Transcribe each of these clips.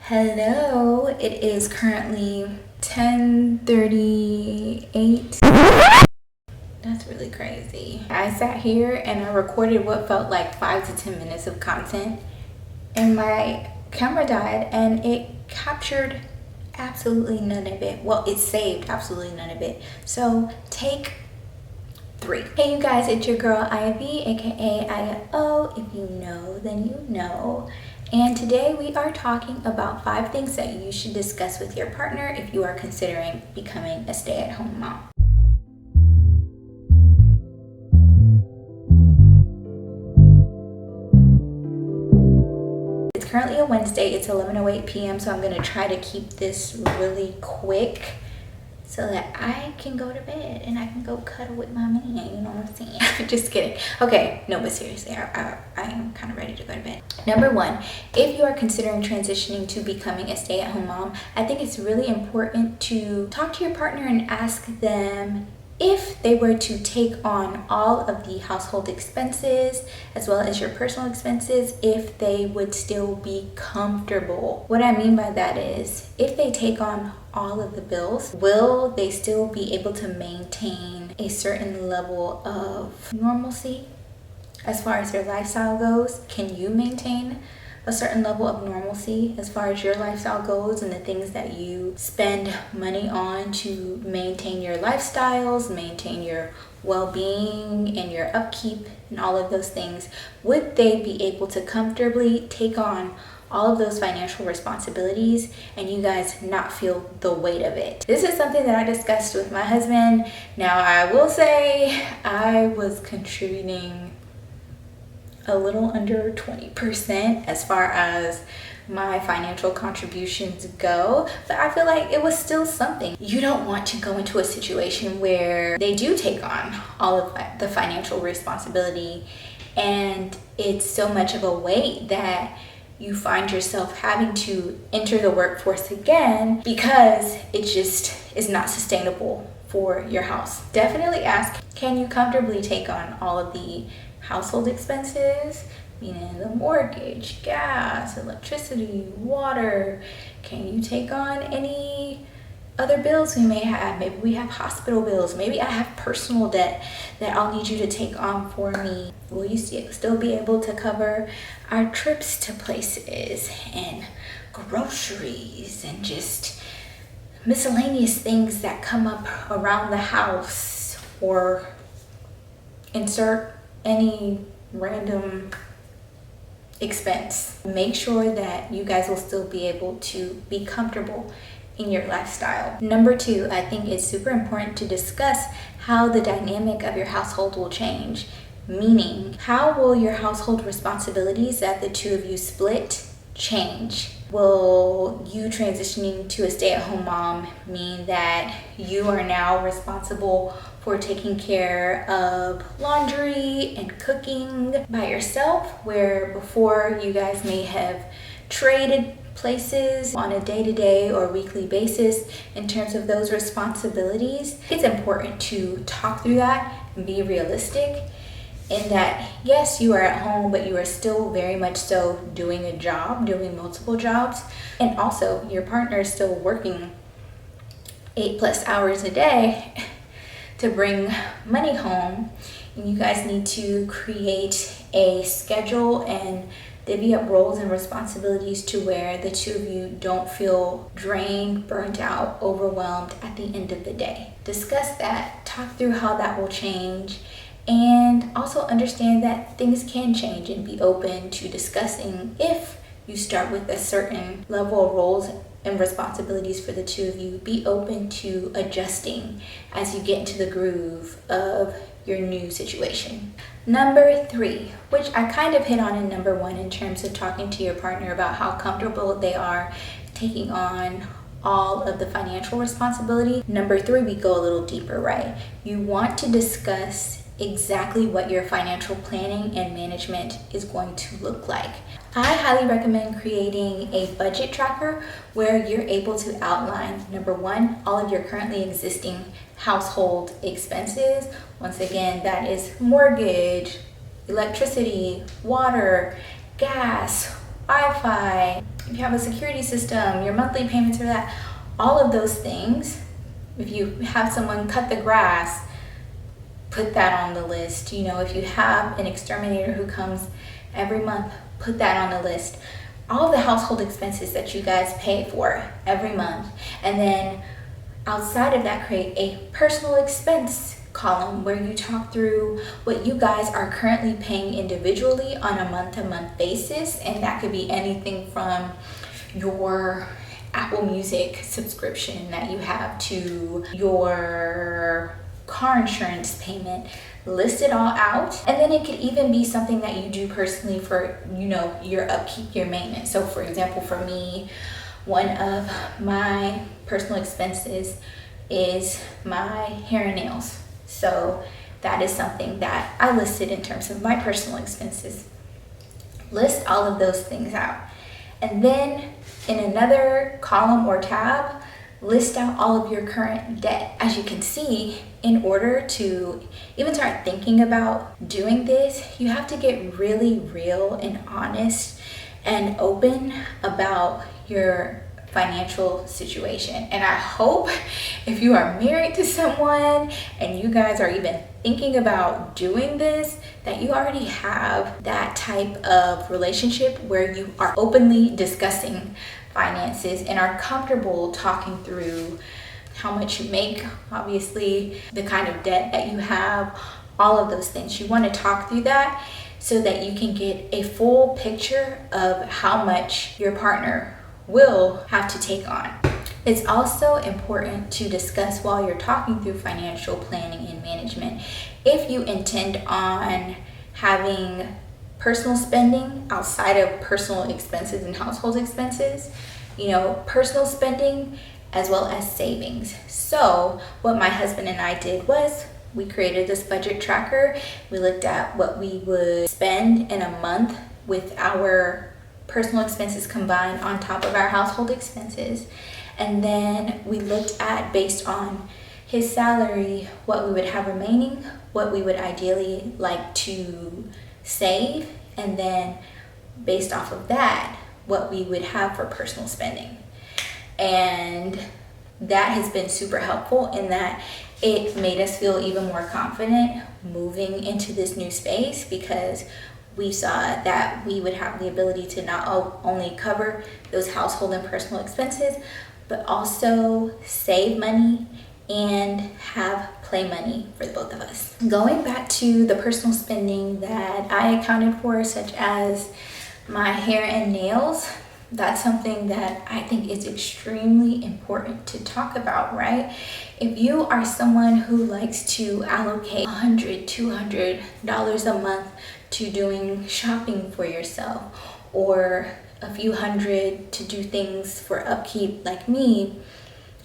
Hello, it is currently 10:38. That's really crazy. I sat here and I recorded what felt like 5 to 10 minutes of content, and my camera died and it captured absolutely none of it. Well, it saved absolutely none of it. So take 3. Hey you guys, it's your girl Ivy, aka IO. If you know, then you know. And today we are talking about 5 things that you should discuss with your partner if you are considering becoming a stay-at-home mom. It's currently a Wednesday, it's 11:08 p.m. so I'm going to try to keep this really quick so that I can go to bed and I can go cuddle with my man, you know what I'm saying? Just kidding. Okay, no, but seriously, I am kind of ready to go to bed. Number 1, if you are considering transitioning to becoming a stay-at-home mom, I think it's really important to talk to your partner and ask them if they were to take on all of the household expenses as well as your personal expenses, if they would still be comfortable. What I mean by that is, if they take on all of the bills, will they still be able to maintain a certain level of normalcy as far as their lifestyle goes? Can you maintain a certain level of normalcy as far as your lifestyle goes and the things that you spend money on to maintain your lifestyles, maintain your well-being and your upkeep and all of those things? Would they be able to comfortably take on all of those financial responsibilities and you guys not feel the weight of it? This is something that I discussed with my husband. Now, I will say I was contributing a little under 20% as far as my financial contributions go, but I feel like it was still something. You don't want to go into a situation where they do take on all of the financial responsibility and it's so much of a weight that you find yourself having to enter the workforce again because it just is not sustainable for your house. Definitely ask, can you comfortably take on all of the household expenses, meaning the mortgage, gas, electricity, water? Can you take on any other bills we may have? Maybe we have hospital bills. Maybe I have personal debt that I'll need you to take on for me. Will you still be able to cover our trips to places and groceries and just miscellaneous things that come up around the house, or insert any random expense? Make sure that you guys will still be able to be comfortable in your lifestyle. Number 2, I think it's super important to discuss how the dynamic of your household will change. Meaning, how will your household responsibilities that the two of you split change? Will you transitioning to a stay-at-home mom mean that you are now responsible for taking care of laundry and cooking by yourself, where before you guys may have traded places on a day-to-day or weekly basis in terms of those responsibilities? It's important to talk through that and be realistic in that, yes, you are at home, but you are still very much so doing a job, doing multiple jobs, and also your partner is still working 8+ hours a day to bring money home. And you guys need to create a schedule and divvy up roles and responsibilities to where the two of you don't feel drained, burnt out, overwhelmed at the end of the day. Discuss that, talk through how that will change, and also understand that things can change, and be open to discussing if you start with a certain level of roles and responsibilities for the two of you. Be open to adjusting as you get into the groove of your new situation. Number 3, which I kind of hit on in number 1 in terms of talking to your partner about how comfortable they are taking on all of the financial responsibility. Number 3, we go a little deeper, right? You want to discuss exactly what your financial planning and management is going to look like. I highly recommend creating a budget tracker where you're able to outline, number 1, all of your currently existing household expenses. Once again, that is mortgage, electricity, water, gas, Wi-Fi, if you have a security system, your monthly payments for that, all of those things. If you have someone cut the grass, put that on the list. You know, if you have an exterminator who comes every month, put that on the list. All of the household expenses that you guys pay for every month. And then outside of that, create a personal expense column where you talk through what you guys are currently paying individually on a month-to-month basis. And that could be anything from your Apple Music subscription that you have to your car insurance payment. List it all out. And then it could even be something that you do personally for, you know, your upkeep, your maintenance. So for example, for me, one of my personal expenses is my hair and nails. So that is something that I listed in terms of my personal expenses. List all of those things out. And then in another column or tab, list out all of your current debt. As you can see, in order to even start thinking about doing this, you have to get really real and honest and open about your financial situation. And I hope if you are married to someone and you guys are even thinking about doing this, that you already have that type of relationship where you are openly discussing finances and are comfortable talking through how much you make, obviously, the kind of debt that you have, all of those things. You want to talk through that so that you can get a full picture of how much your partner will have to take on. It's also important to discuss while you're talking through financial planning and management, if you intend on having personal spending outside of personal expenses and household expenses, you know, personal spending as well as savings. So what my husband and I did was we created this budget tracker. We looked at what we would spend in a month with our personal expenses combined on top of our household expenses. And then we looked at, based on his salary, what we would have remaining, what we would ideally like to save, and then based off of that, what we would have for personal spending. And that has been super helpful in that it made us feel even more confident moving into this new space, because we saw that we would have the ability to not only cover those household and personal expenses, but also save money and have play money for the both of us. Going back to the personal spending that I accounted for, such as my hair and nails, that's something that I think is extremely important to talk about, right? If you are someone who likes to allocate $100, $200 a month to doing shopping for yourself, or a few hundred to do things for upkeep like me,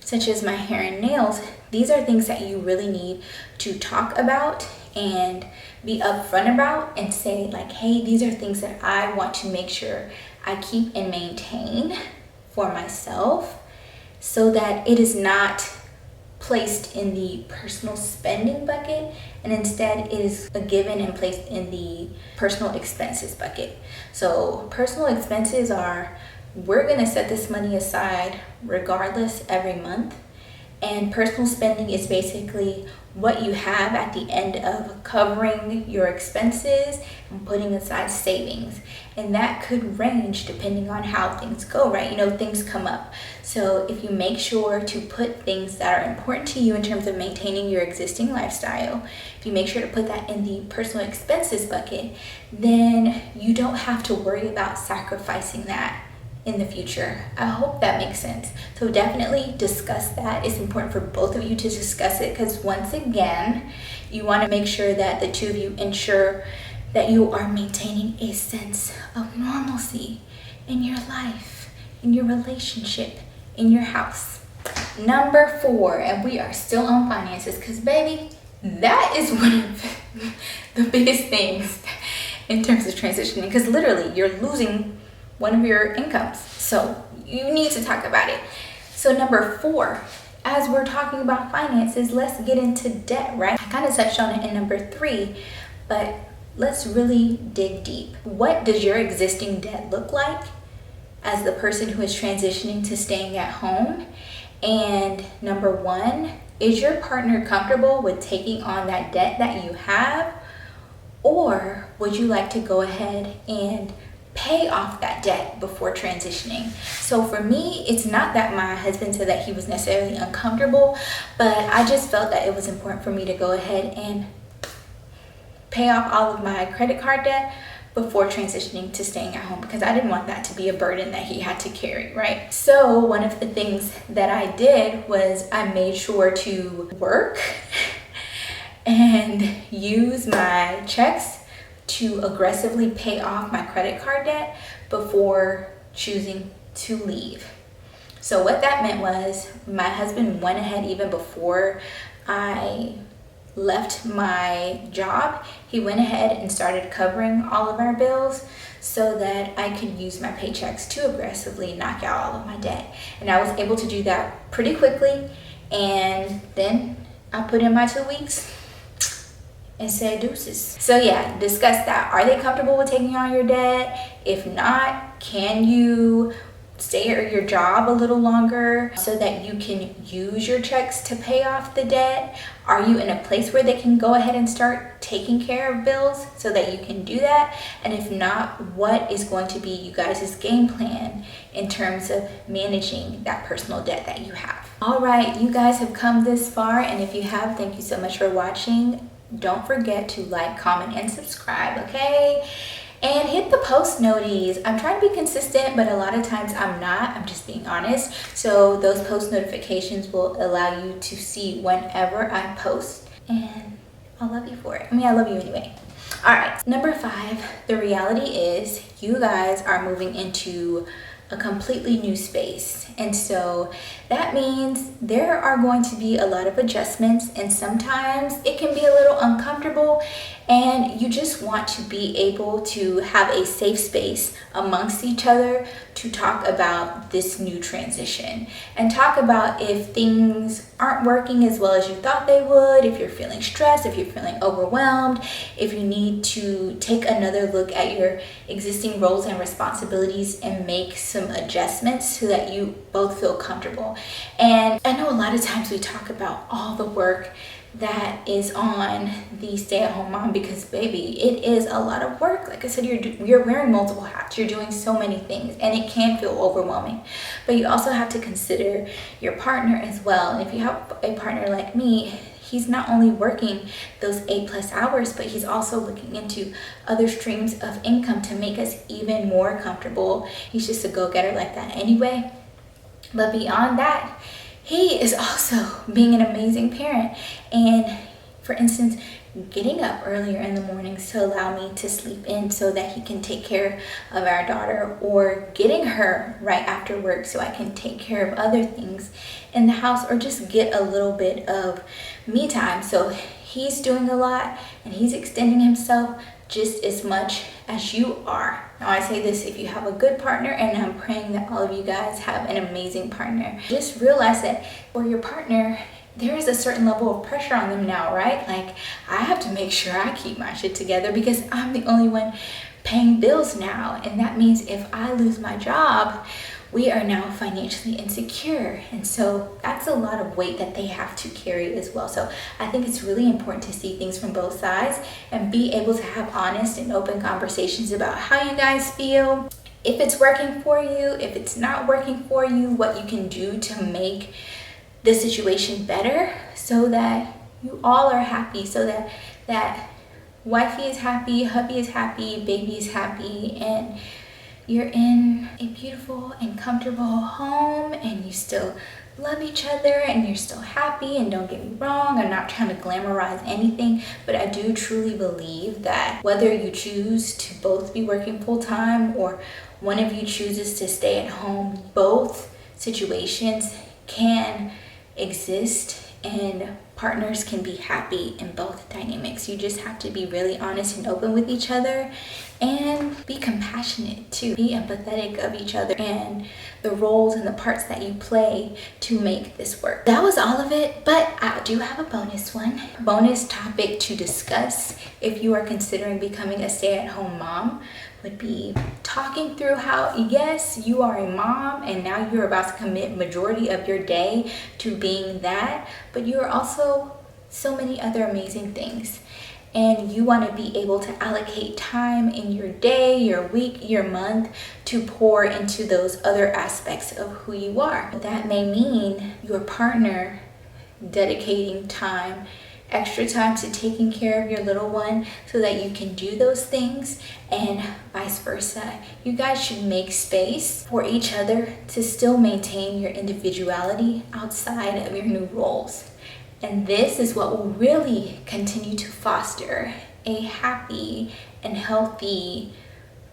such as my hair and nails, these are things that you really need to talk about and be upfront about and say like, hey, these are things that I want to make sure I keep and maintain for myself, so that it is not placed in the personal spending bucket, and instead it is a given and placed in the personal expenses bucket. So personal expenses are, we're gonna set this money aside regardless every month, and personal spending is basically what you have at the end of covering your expenses and putting aside savings. And that could range depending on how things go, right? You know, things come up. So if you make sure to put things that are important to you in terms of maintaining your existing lifestyle, if you make sure to put that in the personal expenses bucket, then you don't have to worry about sacrificing that in the future. I hope that makes sense. So definitely discuss that. It's important for both of you to discuss it, because once again, you want to make sure that the two of you ensure that you are maintaining a sense of normalcy in your life, in your relationship, in your house. Number 4, and we are still on finances, because baby, that is one of the biggest things in terms of transitioning, because literally you're losing one of your incomes. So you need to talk about it. So number 4, as we're talking about finances, let's get into debt, right? I kind of touched on it in number 3, but let's really dig deep. What does your existing debt look like as the person who is transitioning to staying at home? And number one, is your partner comfortable with taking on that debt that you have? Or would you like to go ahead and pay off that debt before transitioning? So for me, it's not that my husband said that he was necessarily uncomfortable, but I just felt that it was important for me to go ahead and pay off all of my credit card debt before transitioning to staying at home, because I didn't want that to be a burden that he had to carry, right? So one of the things that I did was I made sure to work and use my checks to aggressively pay off my credit card debt before choosing to leave. So what that meant was my husband went ahead even before I left my job. He went ahead and started covering all of our bills so that I could use my paychecks to aggressively knock out all of my debt. And I was able to do that pretty quickly. And then I put in my 2 weeks and said deuces. So yeah, discuss that. Are they comfortable with taking on your debt? If not, can you stay at your job a little longer so that you can use your checks to pay off the debt? Are you in a place where they can go ahead and start taking care of bills so that you can do that? And if not, what is going to be you guys' game plan in terms of managing that personal debt that you have? All right, you guys have come this far, and if you have, thank you so much for watching. Don't forget to like, comment, and subscribe, okay? And hit the post noties. I'm trying to be consistent, but a lot of times I'm not. I'm just being honest. So those post notifications will allow you to see whenever I post. And I love you for it. I mean, I love you anyway. All right, number 5, the reality is you guys are moving into a completely new space. And so that means there are going to be a lot of adjustments, and sometimes it can be a little uncomfortable, and you just want to be able to have a safe space amongst each other to talk about this new transition and talk about if things aren't working as well as you thought they would, if you're feeling stressed, if you're feeling overwhelmed, if you need to take another look at your existing roles and responsibilities and make some adjustments so that you both feel comfortable. And I know a lot of times we talk about all the work that is on the stay-at-home mom, because baby, it is a lot of work. Like I said, you're wearing multiple hats, you're doing so many things, and it can feel overwhelming. But you also have to consider your partner as well. And if you have a partner like me, he's not only working those 8+ hours, but he's also looking into other streams of income to make us even more comfortable. He's just a go-getter like that anyway. But beyond that, he is also being an amazing parent. And for instance, getting up earlier in the mornings to allow me to sleep in so that he can take care of our daughter, or getting her right after work so I can take care of other things in the house, or just get a little bit of me time. So he's doing a lot, and he's extending himself just as much as you are. Now I say this, if you have a good partner, and I'm praying that all of you guys have an amazing partner, just realize that for your partner, there is a certain level of pressure on them now, right? Like, I have to make sure I keep my shit together because I'm the only one paying bills now. And that means if I lose my job, we are now financially insecure. And so that's a lot of weight that they have to carry as well. So I think it's really important to see things from both sides and be able to have honest and open conversations about how you guys feel, if it's working for you, if it's not working for you, what you can do to make the situation better so that you all are happy, so that wifey is happy, hubby is happy, baby is happy, and you're in a beautiful and comfortable home, and you still love each other, and you're still happy. And don't get me wrong, I'm not trying to glamorize anything, but I do truly believe that whether you choose to both be working full-time or one of you chooses to stay at home, both situations can exist, and partners can be happy in both dynamics. You just have to be really honest and open with each other and be compassionate too. Be empathetic of each other and the roles and the parts that you play to make this work. That was all of it, but I do have a bonus one. Bonus topic to discuss if you are considering becoming a stay-at-home mom would be talking through how, yes, you are a mom and now you're about to commit majority of your day to being that, but you're also so many other amazing things. And you want to be able to allocate time in your day, your week, your month to pour into those other aspects of who you are. That may mean your partner dedicating time, extra time to taking care of your little one so that you can do those things, and vice versa. You guys should make space for each other to still maintain your individuality outside of your new roles. And this is what will really continue to foster a happy and healthy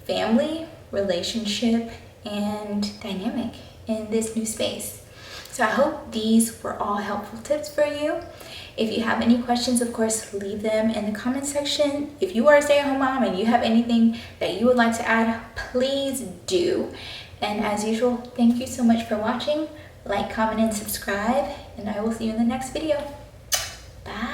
family, relationship, and dynamic in this new space. So I hope these were all helpful tips for you. If you have any questions, of course, leave them in the comment section. If you are a stay-at-home mom and you have anything that you would like to add, please do. And as usual, thank you so much for watching. Like, comment, and subscribe, and I will see you in the next video. Bye.